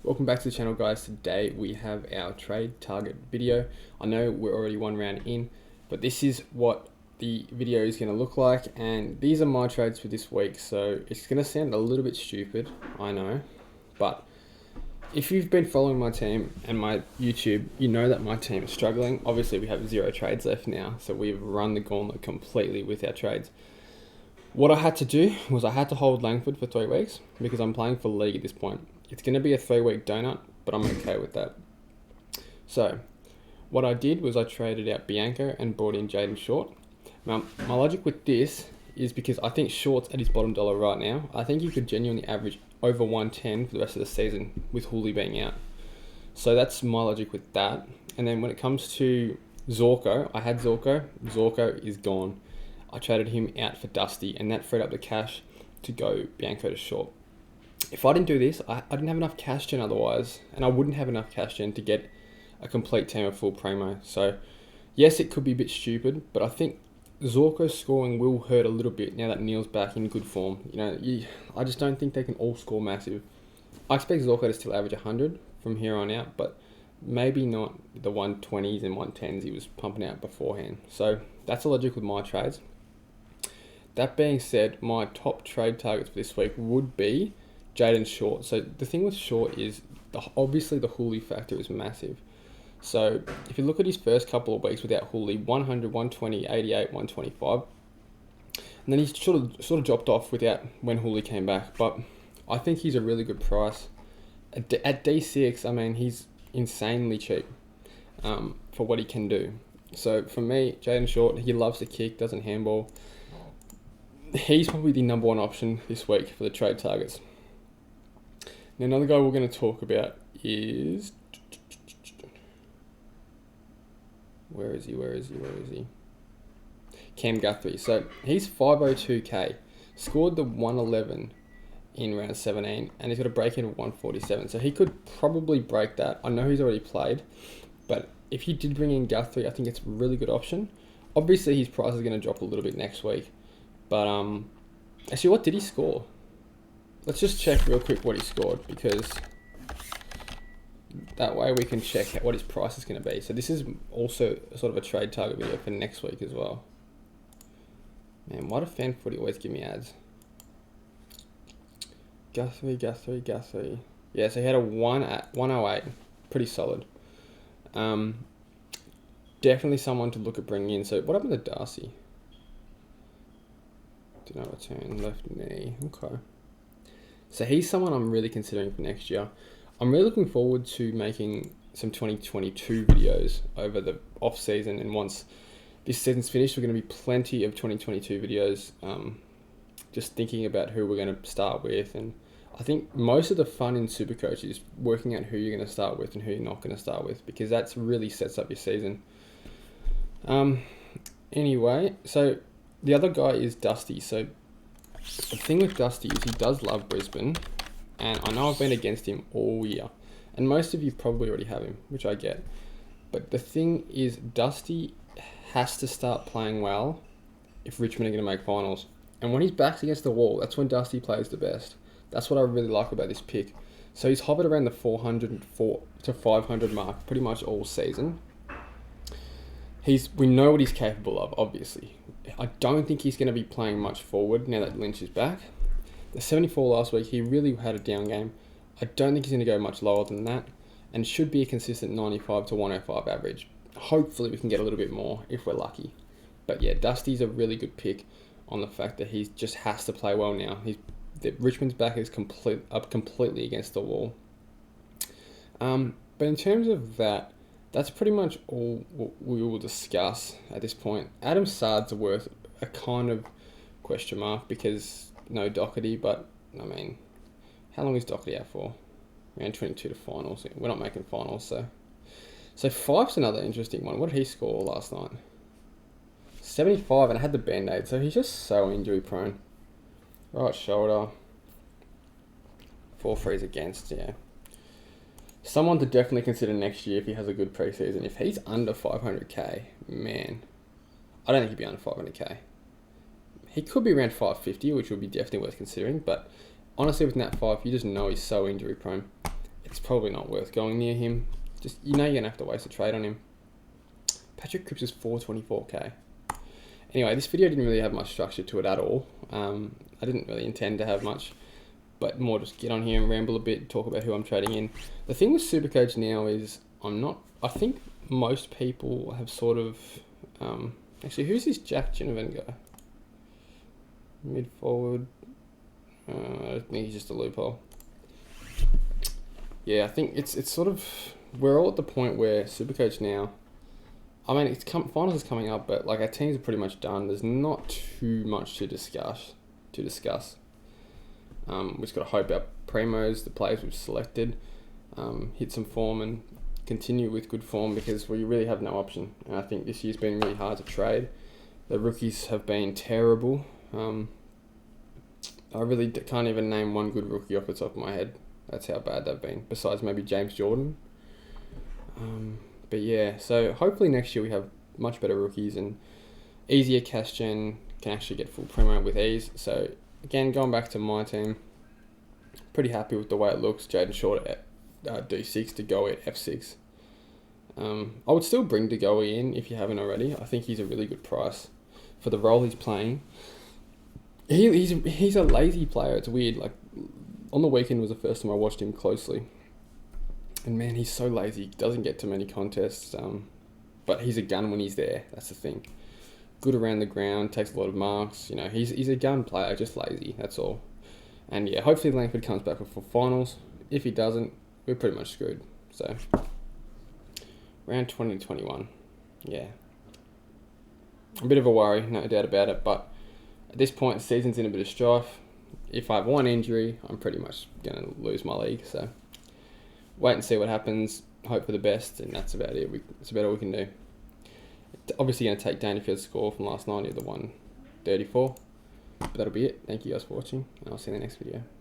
Welcome back to the channel, guys. Today we have our trade target video. I know we're already one round in, but this is what the video is going to look like, and these are my trades for this week. So it's going to sound a little bit stupid, I know, but if you've been following my team and my YouTube, you know that my team is struggling. Obviously we have 0 trades left now, so we've run the gauntlet completely with our trades. What I had to do was I had to hold Langford for 3 weeks because I'm playing for league at this point. It's going to be a 3-week donut, but I'm okay with that. So what I did was I traded out Bianco and brought in Jaden Short. Now, my logic with this is because I think Short's at his bottom dollar right now. I think you could genuinely average over 110 for the rest of the season with Hooley being out. So that's my logic with that. And then when it comes to Zorko, I had Zorko. Zorko is gone. I traded him out for Dusty, and that freed up the cash to go Bianco to Short. If I didn't do this, I didn't have enough cash gen otherwise, and I wouldn't have enough cash gen to get a complete team of full primo. So yes, it could be a bit stupid, but I think Zorko's scoring will hurt a little bit now that Neil's back in good form. I just don't think they can all score massive. I expect Zorko to still average 100 from here on out, but maybe not the 120s and 110s he was pumping out beforehand. So that's the logic with my trades. That being said, my top trade targets for this week would be Jaden Short. So the thing with Short is obviously the Hooley factor is massive. So if you look at his first couple of weeks without Hooley, 100, 120, 88, 125, and then he's sort of dropped off without when Hooley came back. But I think he's a really good price at D6. I mean, he's insanely cheap for what he can do. So for me, Jaden Short, he loves to kick, doesn't handball. He's probably the number 1 option this week for the trade targets. Now, another guy we're going to talk about is... Where is he? Cam Guthrie. So he's 502k, scored the 111 in round 17, and he's got a break in of 147. So he could probably break that. I know he's already played, but if you did bring in Guthrie, I think it's a really good option. Obviously, his price is going to drop a little bit next week, but actually, what did he score? Let's just check real quick what he scored, because that way we can check what his price is going to be. So this is also sort of a trade target video for next week as well. Man, why do fan footy always give me ads? Guthrie. Yeah, so he had a 108. Pretty solid. Definitely someone to look at bringing in. So what happened to Darcy? Did not return, left knee. Okay. So he's someone I'm really considering for next year. I'm really looking forward to making some 2022 videos over the off season, and once this season's finished, we're going to be plenty of 2022 videos. Just thinking about who we're going to start with, and I think most of the fun in SuperCoach is working out who you're going to start with and who you're not going to start with, because that really sets up your season. Anyway, so the other guy is Dusty. So the thing with Dusty is he does love Brisbane, and I know I've been against him all year, and most of you probably already have him, which I get. But the thing is, Dusty has to start playing well if Richmond are going to make finals. And when his back's against the wall, that's when Dusty plays the best. That's what I really like about this pick. So he's hovered around the 400 to 500 mark pretty much all season. We know what he's capable of, obviously. I don't think he's going to be playing much forward now that Lynch is back. The 74 last week, he really had a down game. I don't think he's going to go much lower than that, and should be a consistent 95 to 105 average. Hopefully we can get a little bit more if we're lucky. But yeah, Dusty's a really good pick on the fact that he just has to play well now. Richmond's back is completely against the wall. But in terms of that, that's pretty much all we will discuss at this point. Adam Sard's worth a kind of question mark because no Doherty, but I mean, how long is Doherty out for? Round 22 to finals. We're not making finals, so Fife's another interesting one. What did he score last night? 75, and I had the band-aid, so he's just so injury prone. Right shoulder. 4 frees against, yeah. Someone to definitely consider next year if he has a good preseason. If he's under 500k, man, I don't think he'd be under 500k. He could be around 550, which would be definitely worth considering. But honestly, with Nat 5, you just know he's so injury prone. it's probably not worth going near him. Just, you're going to have to waste a trade on him. Patrick Cripps is 424k. Anyway, this video didn't really have much structure to it at all. I didn't really intend to have much, but more just get on here and ramble a bit, talk about who I'm trading in. The thing with SuperCoach now is I think most people have sort of, actually, who's this Jack Ginnivan guy? Mid forward. I think he's just a loophole. Yeah, I think it's sort of, we're all at the point where SuperCoach now, I mean, finals is coming up, but like our teams are pretty much done. There's not too much to discuss. We've just got to hope our primos, the players we've selected, hit some form and continue with good form, because we really have no option. And I think this year's been really hard to trade. The rookies have been terrible. I really can't even name one good rookie off the top of my head. That's how bad they've been, besides maybe James Jordan. But yeah, so hopefully next year we have much better rookies and easier cash gen, can actually get full promo with ease. So again, going back to my team, pretty happy with the way it looks. Jaden Short at D6, De Goey at F6. I would still bring De Goey in if you haven't already. I think he's a really good price for the role he's playing. He's a lazy player. It's weird. Like, on the weekend was the first time I watched him closely. And man, he's so lazy. He doesn't get to many contests. But he's a gun when he's there. That's the thing. Good around the ground, takes a lot of marks. You know, he's a gun player, just lazy. That's all. And yeah, hopefully Langford comes back for finals. If he doesn't, we're pretty much screwed. So, round 2021. Yeah. A bit of a worry, no doubt about it. But at this point, the season's in a bit of strife. If I have one injury, I'm pretty much going to lose my league. So, wait and see what happens. Hope for the best, and that's about it. It's about all we can do. Obviously going to take Dangerfield's score from last night, the 134. But that'll be it. Thank you guys for watching, and I'll see you in the next video.